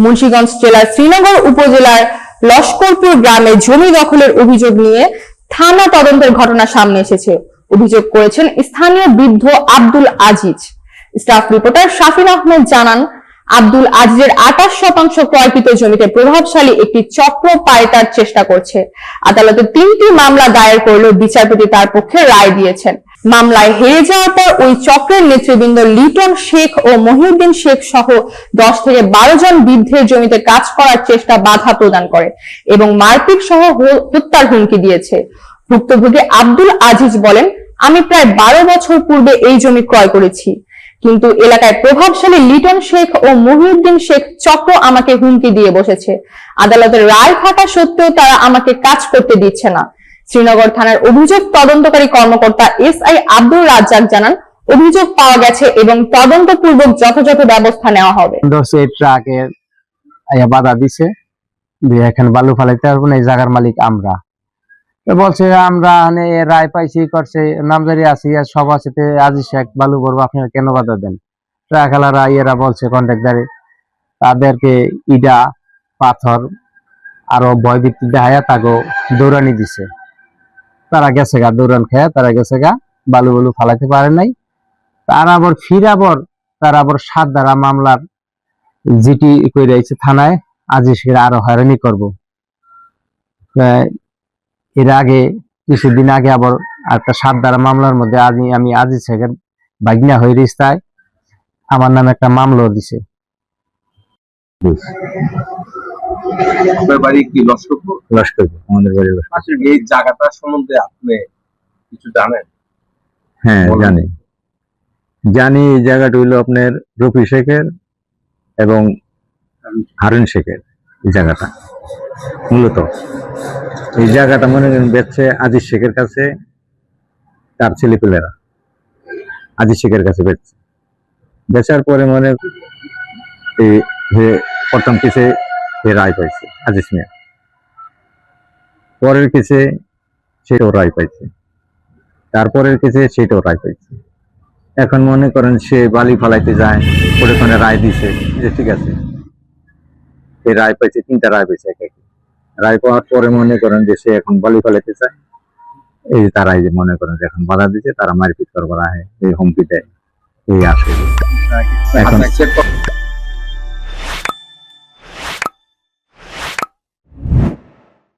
মুন্সিগঞ্জ জেলার শ্রীনগর উপজেলার লস্করপুর গ্রামে জমি দখলের অভিযোগ নিয়ে থানা তদন্তের ঘটনা সামনে এসেছে। অভিযোগ করেছেন স্থানীয় বৃদ্ধ আব্দুল আজিজ। স্টাফ রিপোর্টার শাফিন আহমেদ জানান, আব্দুল আজিজের 28% ক্রয়কৃত জমিতে প্রভাবশালী একটি চক্র পাল্টার চেষ্টা করছে। আদালতে 3টি মামলা দায়ের করলেও বিচারপতি তার পক্ষে রায় দিয়েছেন। মামলায় হেরে যাওয়ার পর ওই চক্রের নেতৃবৃন্দ লিটন শেখ ও মহিউদ্দিন শেখ সহ 10 থেকে 12 জন বৃদ্ধের জমিতে কাজ করার চেষ্টা বাধা প্রদান করে এবং মারপিট সহ হত্যার হুমকি দিয়েছে। ভুক্তভোগী আব্দুল আজিজ বলেন, আমি প্রায় 12 বছর পূর্বে এই জমি ক্রয় করেছি, কিন্তু এলাকায় প্রভাবশালী লিটন শেখ ও মহিউদ্দিন শেখ চক্র আমাকে হুমকি দিয়ে বসেছে। আদালতের রায় থাকা সত্ত্বেও তারা আমাকে কাজ করতে দিচ্ছে না। শ্রীনগর থানার অভিযোগ তদন্তকারী কর্মকর্তা এসআই আব্দুর রাজ্জাক জানান, অভিযোগ পাওয়া গেছে এবং তদন্তপূর্বক যথাযথ ব্যবস্থা নেওয়া হবে। ট্রাকে বাধা দিছে, এখানে বালু ফালাইতে পারবো না, এই জায়গার মালিক আমরা। বলছে আমরা রায় পাইছি করছে, নামজারি আছি, সব আছে, আজিজ শেখ বালু ভরবো, আপনারা কেন বাধা দেন? ট্রাকওয়ালারা এরা বলছে কন্ট্রাক্টারে তাদেরকে ইটা পাথর আরো ভয়ভীতি দেখায় তাকে দৌড়ানি দিছে। তারা গেছে গা, দৌড়ান খেয়ে তারা গেছে গা, বালু বালু ফালাইতে পারে নাই। তারা আবার তারা আবার 7 ধারা মামলার জিটি করে আইছে থানায়, আজিজকে আরো হয়রানি করব। এর আগে কিছুদিন আগে আবার একটা 7 ধারা মামলার মধ্যে আমি আজিজ শেখের ভাগনা হয়ে রিস্তায় আমার নামে একটা মামলাও দিছে। আপনার বাড়ি কি লস্করপুর? লস্করপুর, আমাদের বাড়ি লস্করপুর। এই জায়গাটা সম্বন্ধে আপনি কিছু জানেন? হ্যাঁ জানি। এই জায়গাটা হইলো আপনার রফি শেখের এবং হারুন শেখের। এই জায়গাটা মূলত এই জায়গাটা মনে করেন বেচছে আজিজ শেখের কাছে, তার ছেলেপেলেরা আজিজ শেখের কাছে বেচার পরে মনে প্রথম কিছু রায় পাইছে আজিজ মিয়া, পরের কিছু সেটাও রায় পাইছে, তারপরের কিছু সেটাও রায় পাইছে। এখন মনে করেন সে বালি ফালাইতে যায়, ওখানে রায় দিছে যে ঠিক আছে, এই রায় পাইছে, 3টা রায় পাইছে। রায় পাওয়ার পরে মনে করেন যে সে এখন বালি ফালাইতে চায়, এই তারাই যে মনে করেন যে এখন বাধা দিচ্ছে, তারা মারপিট করবার আহে, এই হুমকি দেয়, এই আসে। এখন